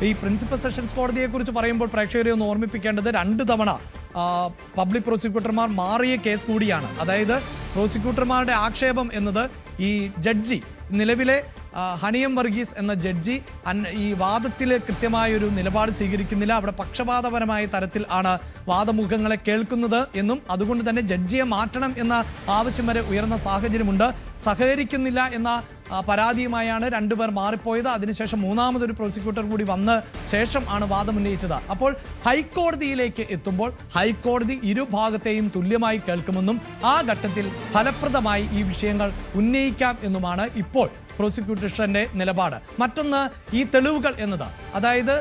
ഈ principal sessions കോടതിയെക്കുറിച്ച് പറയുമ്പോൾ പ്രേക്ഷകരെ ഒന്ന് ഓർമ്മിപ്പിക്കേണ്ടത് 2 തവണ പബ്ലിക് പ്രോസിക്യൂട്ടർമാർ മാറിയ കേസ് കൂടിയാണ്. അതായത് പ്രോസിക്യൂട്ടർമാരുടെ ആക്ഷേപം എന്നത് ഈ ജഡ്ജി നിലവിലെ ഹണിയം വർഗീസ് എന്ന ജഡ്ജി ഈ വാദത്തിൽ കൃത്യമായൊരു നിലപാട് സ്വീകരിക്കുന്നില്ല, അവിടെ പക്ഷപാതപരമായ തരത്തിൽ ആണ് വാദമുഖങ്ങളെ കേൾക്കുന്നത് എന്നും അതുകൊണ്ട് തന്നെ ജഡ്ജിയെ മാറ്റണം എന്ന ആവശ്യം വരെ ഉയർന്ന സാഹചര്യമുണ്ട്. സഹകരിക്കുന്നില്ല എന്ന പരാതിയുമായാണ് 2 പേർ മാറിപ്പോയത്. അതിനുശേഷം 3ാമതൊരു പ്രോസിക്യൂട്ടർ കൂടി വന്ന് ശേഷം ആണ് വാദമുന്നയിച്ചത്. അപ്പോൾ ഹൈക്കോടതിയിലേക്ക് എത്തുമ്പോൾ ഹൈക്കോടതി ഇരുഭാഗത്തെയും തുല്യമായി കേൾക്കുമെന്നും ആ ഘട്ടത്തിൽ ഫലപ്രദമായി ഈ വിഷയങ്ങൾ ഉന്നയിക്കാം എന്നുമാണ് ഇപ്പോൾ പ്രോസിക്യൂട്ടേഷന്റെ നിലപാട്. മറ്റൊന്ന് ഈ തെളിവുകൾ എന്നത്, അതായത്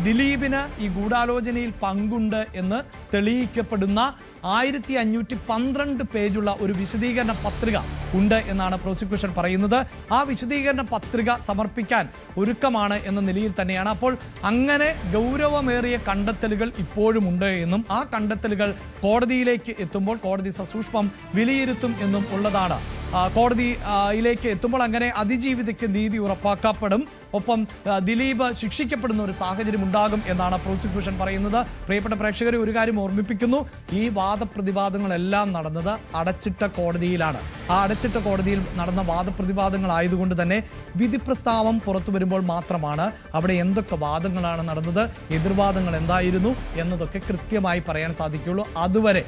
ദിലീപിന് ഈ ഗൂഢാലോചനയിൽ പങ്കുണ്ട് എന്ന് തെളിയിക്കപ്പെടുന്ന 1512 പേജുള്ള ഒരു വിശദീകരണ പത്രിക ഉണ്ട് എന്നാണ് പ്രോസിക്യൂഷൻ പറയുന്നത്. ആ വിശദീകരണ പത്രിക സമർപ്പിക്കാൻ ഒരുക്കമാണ് എന്ന നിലയിൽ തന്നെയാണ്. അപ്പോൾ അങ്ങനെ ഗൗരവമേറിയ കണ്ടെത്തലുകൾ ഇപ്പോഴും ഉണ്ട് എന്നും ആ കണ്ടെത്തലുകൾ കോടതിയിലേക്ക് എത്തുമ്പോൾ കോടതി സസൂക്ഷ്മം വിലയിരുത്തും എന്നും ഉള്ളതാണ്. കോടതിയിലേക്ക് എത്തുമ്പോൾ അങ്ങനെ അതിജീവിതയ്ക്ക് നീതി ഉറപ്പാക്കപ്പെടും, ഒപ്പം ദിലീപ് ശിക്ഷിക്കപ്പെടുന്ന ഒരു സാഹചര്യം ഉണ്ടാകും എന്നാണ് പ്രോസിക്യൂഷൻ പറയുന്നത്. പ്രിയപ്പെട്ട പ്രേക്ഷകരെ ഒരു കാര്യം ഓർമ്മിപ്പിക്കുന്നു, ഈ വാദപ്രതിവാദങ്ങളെല്ലാം നടന്നത് അടച്ചിട്ട കോടതിയിലാണ്. ആ അടച്ചിട്ട കോടതിയിൽ നടന്ന വാദപ്രതിവാദങ്ങളായതുകൊണ്ട് തന്നെ വിധി പ്രസ്താവം പുറത്തു വരുമ്പോൾ മാത്രമാണ് അവിടെ എന്തൊക്കെ വാദങ്ങളാണ് നടന്നത്, എതിർവാദങ്ങൾ എന്തായിരുന്നു എന്നതൊക്കെ കൃത്യമായി പറയാൻ സാധിക്കുകയുള്ളൂ. അതുവരെ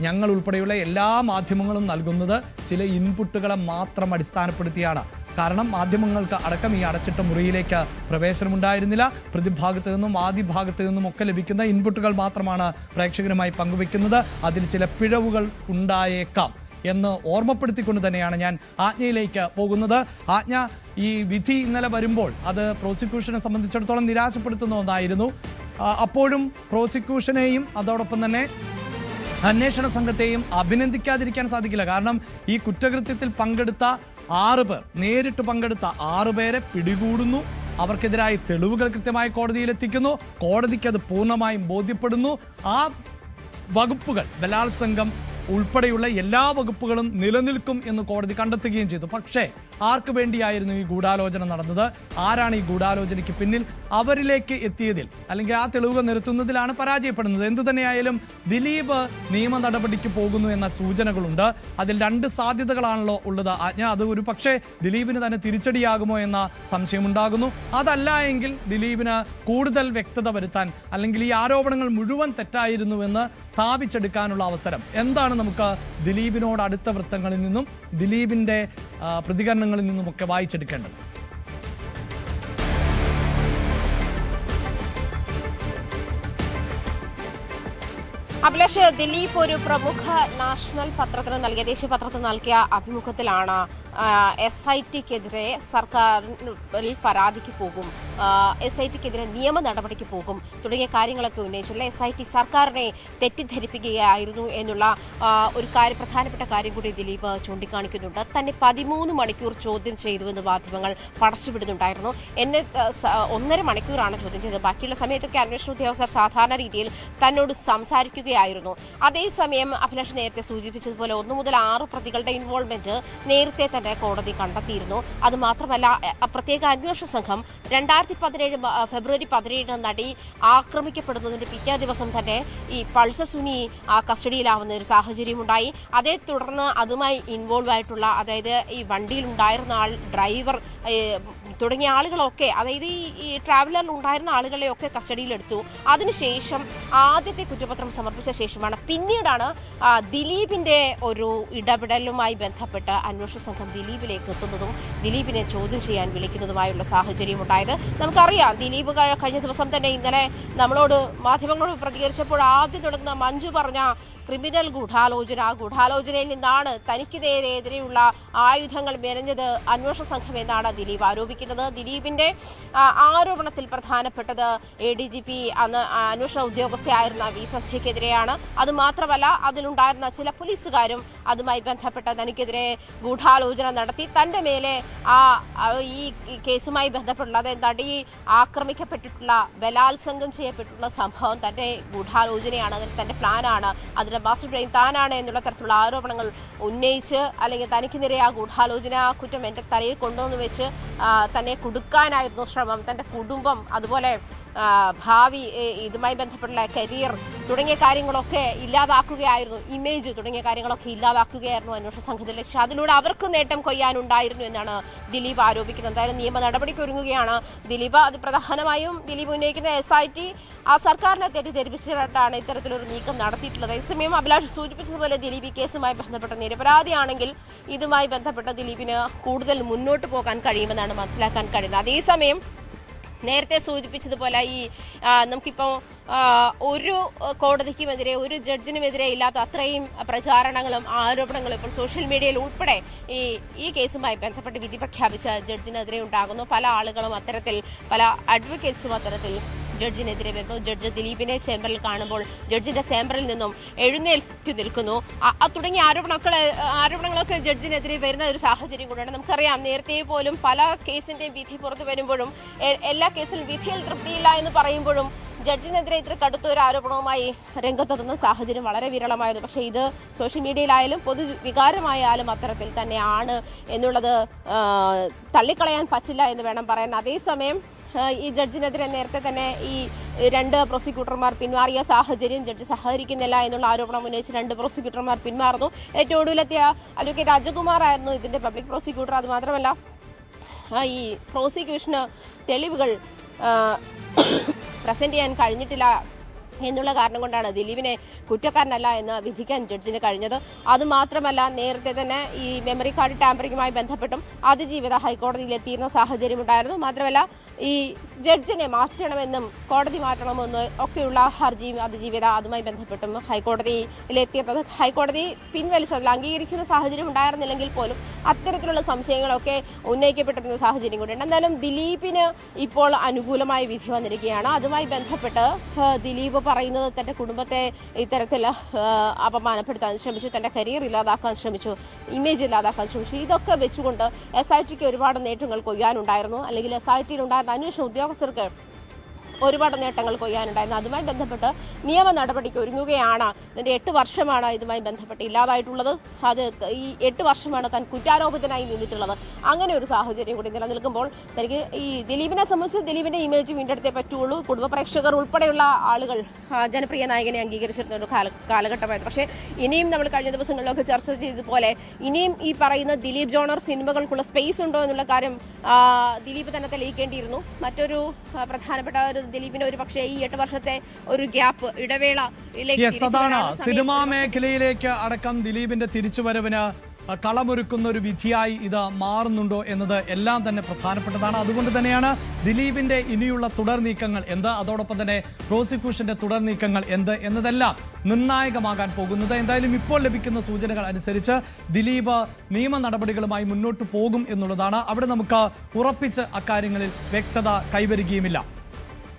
ഞങ്ങൾ ഉൾപ്പെടെയുള്ള എല്ലാ മാധ്യമങ്ങളും നൽകുന്നത് ചില ഇൻപുട്ടുകളെ മാത്രം അടിസ്ഥാനപ്പെടുത്തിയാണ്. കാരണം മാധ്യമങ്ങൾക്ക് അടക്കം ഈ അടച്ചിട്ട മുറിയിലേക്ക് പ്രവേശനമുണ്ടായിരുന്നില്ല. പ്രതിഭാഗത്ത് നിന്നും ആദ്യഭാഗത്ത് നിന്നും ഒക്കെ ലഭിക്കുന്ന ഇൻപുട്ടുകൾ മാത്രമാണ് പ്രേക്ഷകരുമായി പങ്കുവെക്കുന്നത്. അതിൽ ചില പിഴവുകൾ ഉണ്ടായേക്കാം എന്ന് ഓർമ്മപ്പെടുത്തിക്കൊണ്ട് തന്നെയാണ് ഞാൻ ആജ്ഞയിലേക്ക് പോകുന്നത്. ആജ്ഞ ഈ വിധി ഇന്നലെ വരുമ്പോൾ അത് പ്രോസിക്യൂഷനെ സംബന്ധിച്ചിടത്തോളം നിരാശപ്പെടുത്തുന്ന ഒന്നായിരുന്നു. അപ്പോഴും പ്രോസിക്യൂഷനെയും അതോടൊപ്പം തന്നെ അന്വേഷണ സംഘത്തെയും അഭിനന്ദിക്കാതിരിക്കാൻ സാധിക്കില്ല. കാരണം ഈ കുറ്റകൃത്യത്തിൽ പങ്കെടുത്ത 6 പേർ, നേരിട്ട് പങ്കെടുത്ത 6 പേരെ പിടികൂടുന്നു, അവർക്കെതിരായി തെളിവുകൾ കൃത്യമായി കോടതിയിലെത്തിക്കുന്നു, കോടതിക്ക് അത് പൂർണ്ണമായും ബോധ്യപ്പെടുന്നു. ആ വകുപ്പുകൾ ബലാത്സംഗം ഉൾപ്പെടെയുള്ള എല്ലാ വകുപ്പുകളും നിലനിൽക്കും എന്ന് കോടതി കണ്ടെത്തുകയും ചെയ്തു. പക്ഷേ ആർക്ക് വേണ്ടിയായിരുന്നു ഈ ഗൂഢാലോചന നടന്നത്, ആരാണ് ഈ ഗൂഢാലോചനയ്ക്ക് പിന്നിൽ, അവരിലേക്ക് എത്തിയതിൽ അല്ലെങ്കിൽ ആ തെളിവുകൾ നിരത്തുന്നതിലാണ് പരാജയപ്പെടുന്നത്. എന്തു തന്നെയായാലും ദിലീപ് നിയമ നടപടിക്ക് പോകുന്നു എന്ന സൂചനകളുണ്ട്. അതിൽ 2 സാധ്യതകളാണല്ലോ ഉള്ളത് ആജ്ഞ. അത് ഒരു പക്ഷേ ദിലീപിന് തന്നെ തിരിച്ചടിയാകുമോ എന്ന സംശയമുണ്ടാകുന്നു. അതല്ല എങ്കിൽ ദിലീപിന് കൂടുതൽ വ്യക്തത വരുത്താൻ അല്ലെങ്കിൽ ഈ ആരോപണങ്ങൾ മുഴുവൻ തെറ്റായിരുന്നുവെന്ന് സ്ഥാപിച്ചെടുക്കാനുള്ള അവസരം എന്താണ് നമുക്ക് ദിലീപിനോട് അടുത്ത വൃത്തങ്ങളിൽ നിന്നും ദിലീപിന്റെ പ്രതികരണങ്ങളിൽ നിന്നുമൊക്കെ വായിച്ചെടുക്കേണ്ടത്? അഭിലാഷ്, ദിലീപ് ഒരു പ്രമുഖ നാഷണൽ പത്രത്തിന് നൽകിയ, ദേശീയ പത്രത്തിന് നൽകിയ അഭിമുഖത്തിലാണ് SITക്കെതിരെ സർക്കാരിൽ പരാതിക്ക് പോകും, SITക്കെതിരെ നിയമ നടപടിക്ക് പോകും തുടങ്ങിയ കാര്യങ്ങളൊക്കെ ഉന്നയിച്ചുള്ള SIT സർക്കാരിനെ തെറ്റിദ്ധരിപ്പിക്കുകയായിരുന്നു എന്നുള്ള ഒരു പ്രധാനപ്പെട്ട കാര്യം കൂടി ദിലീപ് ചൂണ്ടിക്കാണിക്കുന്നുണ്ട്. തന്നെ 13 മണിക്കൂർ ചോദ്യം ചെയ്തുവെന്ന് മാധ്യമങ്ങൾ പടച്ചുവിടുന്നുണ്ടായിരുന്നു. എന്നെ 1.5 മണിക്കൂറാണ് ചോദ്യം ചെയ്തത്, ബാക്കിയുള്ള സമയത്തൊക്കെ അന്വേഷണ ഉദ്യോഗസ്ഥർ സാധാരണ രീതിയിൽ തന്നോട് സംസാരിക്കുകയായിരുന്നു. അതേസമയം അഭിലാഷ് നേരത്തെ സൂചിപ്പിച്ചതുപോലെ 1 മുതൽ 6 പ്രതികളുടെ ഇൻവോൾവ്മെന്റ് നേരത്തെ തന്നെ കോടതി കണ്ടെത്തിയിരുന്നു. അതുമാത്രമല്ല, പ്രത്യേക അന്വേഷണ സംഘം 2017 ഫെബ്രുവരി 17 നടി ആക്രമിക്കപ്പെടുന്നതിന്റെ പിറ്റേ ദിവസം തന്നെ ഈ പൾസർ സുനി കസ്റ്റഡിയിലാവുന്ന ഒരു സാഹചര്യമുണ്ടായി. അതേ തുടർന്ന് അതുമായി ഇൻവോൾവ് ആയിട്ടുള്ള, അതായത് ഈ വണ്ടിയിലുണ്ടായിരുന്ന ആൾ, ഡ്രൈവർ തുടങ്ങിയ ആളുകളൊക്കെ, അതായത് ഈ ട്രാവലറിൽ ഉണ്ടായിരുന്ന ആളുകളെയൊക്കെ കസ്റ്റഡിയിലെടുത്തു. അതിനുശേഷം ആദ്യത്തെ കുറ്റപത്രം സമർപ്പിച്ച ശേഷമാണ് പിന്നീടാണ് ദിലീപിന്റെ ഒരു ഇടപെടലുമായി ബന്ധപ്പെട്ട് അന്വേഷണ സംഘം ദിലീപിലേക്ക് എത്തുന്നതും ദിലീപിനെ ചോദ്യം ചെയ്യാൻ വിളിക്കുന്നതുമായുള്ള സാഹചര്യം ഉണ്ടായത്. നമുക്കറിയാം, ദിലീപ് കഴിഞ്ഞ ദിവസം തന്നെ ഇന്നലെ നമ്മളോട് മാധ്യമങ്ങളോട് പ്രതികരിച്ചപ്പോൾ ആദ്യം തുടങ്ങുന്ന മഞ്ജു പറഞ്ഞ ക്രിമിനൽ ഗൂഢാലോചന, ആ ഗൂഢാലോചനയിൽ നിന്നാണ് തനിക്കെതിരെയുള്ള ആയുധങ്ങൾ മെനഞ്ഞത് അന്വേഷണ സംഘം എന്നാണ് ദിലീപ് ആരോപിക്കുന്നത്. ദിലീപിന്റെ ആരോപണത്തിൽ പ്രധാനപ്പെട്ടത് ADGP അന്ന് അന്വേഷണ ഉദ്യോഗസ്ഥയായിരുന്ന വി സന്ധ്യയ്ക്കെതിരെയാണ്. അതുമാത്രമല്ല, അതിലുണ്ടായിരുന്ന ചില പോലീസുകാരും അതുമായി ബന്ധപ്പെട്ട് തനിക്കെതിരെ ഗൂഢാലോചന നടത്തി, തൻ്റെ മേലെ ഈ കേസുമായി ബന്ധപ്പെട്ടുള്ള, അതായത് നടി ആക്രമിക്കപ്പെട്ടിട്ടുള്ള, ബലാത്സംഗം ചെയ്യപ്പെട്ടിട്ടുള്ള സംഭവം തൻ്റെ ഗൂഢാലോചനയാണ്, അതിന് തൻ്റെ പ്ലാനാണ്, അതിന് മാസ്റ്റർ ബ്രെയിൻ താനാണ് എന്നുള്ള തരത്തിലുള്ള ആരോപണങ്ങൾ ഉന്നയിച്ച്, അല്ലെങ്കിൽ തനിക്കെതിരെ ആ ഗൂഢാലോചന കുറ്റം എൻ്റെ തലയിൽ കൊണ്ടുവന്ന് വെച്ച് തന്നെ കുടുക്കാനായിരുന്നു ശ്രമം. തൻ്റെ കുടുംബം, അതുപോലെ ഭാവി, ഇതുമായി ബന്ധപ്പെട്ടുള്ള കരിയർ തുടങ്ങിയ കാര്യങ്ങളൊക്കെ ഇല്ലാതാക്കുകയായിരുന്നു, ഇമേജ് തുടങ്ങിയ കാര്യങ്ങളൊക്കെ ഇല്ലാതാക്കുകയായിരുന്നു അന്വേഷണ സംഘത്തിന്റെ ലക്ഷ്യം. അതിലൂടെ അവർക്ക് നേട്ടം കൊയ്യാനുണ്ടായിരുന്നു എന്നാണ് ദിലീപ് ആരോപിക്കുന്നത്. എന്തായാലും നിയമ നടപടിക്ക് ഒരുങ്ങുകയാണ് ദിലീപ്. അത് പ്രധാനമായും ദിലീപ് ഉന്നയിക്കുന്ന SIT ആ സർക്കാരിനെ തെറ്റിദ്ധരിപ്പിച്ചിട്ടാണ് ഇത്തരത്തിലൊരു നീക്കം നടത്തിയിട്ടുള്ളത്. അതേസമയം അഭിലാഷ് സൂചിപ്പിച്ചതുപോലെ ദിലീപ് ഈ കേസുമായി ബന്ധപ്പെട്ട നിരപരാധിയാണെങ്കിൽ ഇതുമായി ബന്ധപ്പെട്ട ദിലീപിന് കൂടുതൽ മുന്നോട്ട് പോകാൻ കഴിയുമെന്നാണ് മനസ്സിലാക്കാൻ കഴിയുന്നത്. അതേസമയം നേരത്തെ സൂചിപ്പിച്ചതുപോലെ നമുക്കിപ്പോൾ ഒരു കോടതിക്കുമെതിരെ, ഒരു ജഡ്ജിനുമെതിരെ ഇല്ലാത്ത അത്രയും പ്രചാരണങ്ങളും ആരോപണങ്ങളും ഇപ്പോൾ സോഷ്യൽ മീഡിയയിൽ ഉൾപ്പെടെ ഈ കേസുമായി ബന്ധപ്പെട്ട് വിധി പ്രഖ്യാപിച്ച ജഡ്ജിനെതിരെ ഉണ്ടാകുന്നു. പല ആളുകളും അത്തരത്തിൽ, പല അഡ്വക്കേറ്റ്സും അത്തരത്തിൽ ജഡ്ജിനെതിരെ വരുന്നു. ജഡ്ജ് ദിലീപിനെ ചേംബറിൽ കാണുമ്പോൾ ജഡ്ജിന്റെ ചേംബറിൽ നിന്നും എഴുന്നേൽച്ചു നിൽക്കുന്നു. തുടങ്ങിയ ആരോപണങ്ങളൊക്കെ ജഡ്ജിനെതിരെ വരുന്ന ഒരു സാഹചര്യം കൂടെയാണ്. നമുക്കറിയാം, നേരത്തെ പോലും പല കേസിന്റെയും വിധി പുറത്തു വരുമ്പോഴും, എല്ലാ കേസിലും വിധിയിൽ തൃപ്തിയില്ല എന്ന് പറയുമ്പോഴും ജഡ്ജിനെതിരെ ഇത്ര കടുത്ത ഒരു ആരോപണവുമായി രംഗത്തെത്തുന്ന സാഹചര്യം വളരെ വിരളമായിരുന്നു. പക്ഷേ ഇത് സോഷ്യൽ മീഡിയയിലായാലും പൊതുവികാരമായാലും അത്തരത്തിൽ തന്നെയാണ് എന്നുള്ളത് തള്ളിക്കളയാൻ പറ്റില്ല എന്ന് വേണം പറയാൻ. അതേസമയം ഈ ജഡ്ജിനെതിരെ നേരത്തെ തന്നെ ഈ 2 പ്രോസിക്യൂട്ടർമാർ പിന്മാറിയ സാഹചര്യം, ജഡ്ജി സഹകരിക്കുന്നില്ല എന്നുള്ള ആരോപണം ഉന്നയിച്ച് 2 പ്രോസിക്യൂട്ടർമാർ പിന്മാറുന്നു. ഏറ്റവും ഒടുവിലെത്തിയ അഡ്വക്കേറ്റ് രാജകുമാർ ആയിരുന്നു ഇതിന്റെ പബ്ലിക് പ്രോസിക്യൂട്ടർ. അതുമാത്രമല്ല, ഈ പ്രോസിക്യൂഷന് തെളിവുകൾ പ്രസന്റ് ചെയ്യാൻ കഴിഞ്ഞിട്ടില്ല എന്നുള്ള കാരണം കൊണ്ടാണ് ദിലീപിനെ കുറ്റക്കാരനല്ല എന്ന് വിധിക്കാൻ ജഡ്ജിന് കഴിഞ്ഞത്. അതുമാത്രമല്ല, നേരത്തെ തന്നെ ഈ മെമ്മറി കാർഡ് ടാമ്പറിങ്ങുമായി ബന്ധപ്പെട്ടും അതിജീവിത ഹൈക്കോടതിയിൽ എത്തിയിരുന്ന സാഹചര്യം ഉണ്ടായിരുന്നു. മാത്രമല്ല, ഈ ജഡ്ജിനെ മാറ്റണമെന്നും കോടതി മാറ്റണമെന്നും ഒക്കെയുള്ള ഹർജിയും അതിജീവിത അതുമായി ബന്ധപ്പെട്ടും ഹൈക്കോടതിയിലെത്തിയത് ഹൈക്കോടതി പിൻവലിച്ചു. അതിൽ അംഗീകരിക്കുന്ന സാഹചര്യം ഉണ്ടായിരുന്നില്ലെങ്കിൽ പോലും അത്തരത്തിലുള്ള സംശയങ്ങളൊക്കെ ഉന്നയിക്കപ്പെട്ടിരുന്ന സാഹചര്യം കൂടിയുണ്ട്. എന്തായാലും ദിലീപിന് ഇപ്പോൾ അനുകൂലമായ വിധി വന്നിരിക്കുകയാണ്. അതുമായി ബന്ധപ്പെട്ട് ദിലീപ് പറയുന്നത് തൻ്റെ കുടുംബത്തെ ഇത്തരത്തിൽ അപമാനപ്പെടുത്താൻ ശ്രമിച്ചു, തൻ്റെ കരിയർ ഇല്ലാതാക്കാൻ ശ്രമിച്ചു, ഇമേജ് ഇല്ലാതാക്കാൻ ശ്രമിച്ചു. ഇതൊക്കെ വെച്ചുകൊണ്ട് SITക്ക് ഒരുപാട് നേട്ടങ്ങൾ കൊയ്യാനുണ്ടായിരുന്നു, അല്ലെങ്കിൽ SITയിൽ ഉണ്ടായിരുന്ന അന്വേഷണ ഉദ്യോഗസ്ഥർക്ക് ഒരുപാട് നേട്ടങ്ങൾ കൊയ്യാനുണ്ടായിരുന്നു. അതുമായി ബന്ധപ്പെട്ട് നിയമ നടപടിക്ക് ഒരുങ്ങുകയാണ്. ഇതിൻ്റെ 8 വർഷമാണ് ഇതുമായി ബന്ധപ്പെട്ട് ഇല്ലാതായിട്ടുള്ളത്. അത് ഈ 8 വർഷമാണ് താൻ കുറ്റാരോപിതനായി നിന്നിട്ടുള്ളത്. അങ്ങനെ ഒരു സാഹചര്യം കൂടി നിലനിൽക്കുമ്പോൾ തനിക്ക് ഈ ദിലീപിനെ സംബന്ധിച്ച് ദിലീപിൻ്റെ ഇമേജ് വീണ്ടെടുത്തേ പറ്റുള്ളൂ. കുടുംബ പ്രേക്ഷകർ ഉൾപ്പെടെയുള്ള ആളുകൾ ജനപ്രിയ നായകനെ അംഗീകരിച്ചിരുന്ന ഒരു കാലഘട്ടമായിരുന്നു. പക്ഷേ ഇനിയും നമ്മൾ കഴിഞ്ഞ ദിവസങ്ങളിലൊക്കെ ചർച്ച ചെയ്തതുപോലെ ഇനിയും ഈ പറയുന്ന ദിലീപ് ജോണർ സിനിമകൾക്കുള്ള സ്പേസ് ഉണ്ടോ എന്നുള്ള കാര്യം ദിലീപ് തന്നെ തെളിയിക്കേണ്ടിയിരുന്നു. മറ്റൊരു പ്രധാനപ്പെട്ട ഒരു ദിലീപിന്റെ ഒരു പക്ഷേ ഈ 8 വർഷത്തെ ഒരു ഗ്യാപ്പ്, ഇടവേള, അതാണ് സിനിമാ മേഖലയിലേക്ക് അടക്കം ദിലീപിന്റെ തിരിച്ചുവരവിന് കളമൊരുക്കുന്ന ഒരു വിധിയായി ഇത് മാറുന്നുണ്ടോ എന്നത് എല്ലാം തന്നെ പ്രധാനപ്പെട്ടതാണ്. അതുകൊണ്ട് തന്നെയാണ് ദിലീപിന്റെ ഇനിയുള്ള തുടർ നീക്കങ്ങൾ എന്ത്, അതോടൊപ്പം തന്നെ പ്രോസിക്യൂഷന്റെ തുടർ നീക്കങ്ങൾ എന്ത് എന്നതെല്ലാം നിർണായകമാകാൻ പോകുന്നത്. എന്തായാലും ഇപ്പോൾ ലഭിക്കുന്ന സൂചനകൾ അനുസരിച്ച് ദിലീപ് നിയമ നടപടികളുമായി മുന്നോട്ട് പോകും എന്നുള്ളതാണ്. അവിടെ നമുക്ക് ഉറപ്പിച്ച് അക്കാര്യങ്ങളിൽ വ്യക്തത കൈവരികയുമില്ല.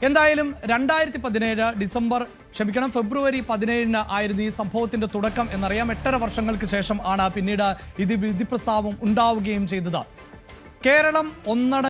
എന്തായാലും 2017 ഫെബ്രുവരി 17 ആയിരുന്നു ഈ സംഭവത്തിന്റെ തുടക്കം എന്നറിയാം. 8.5 വർഷങ്ങൾക്ക് ശേഷം ആണ് പിന്നീട് ഇത് വിധി പ്രസ്താവം ഉണ്ടാവുകയും ചെയ്തത്. കേരളം ഒന്നടങ്കം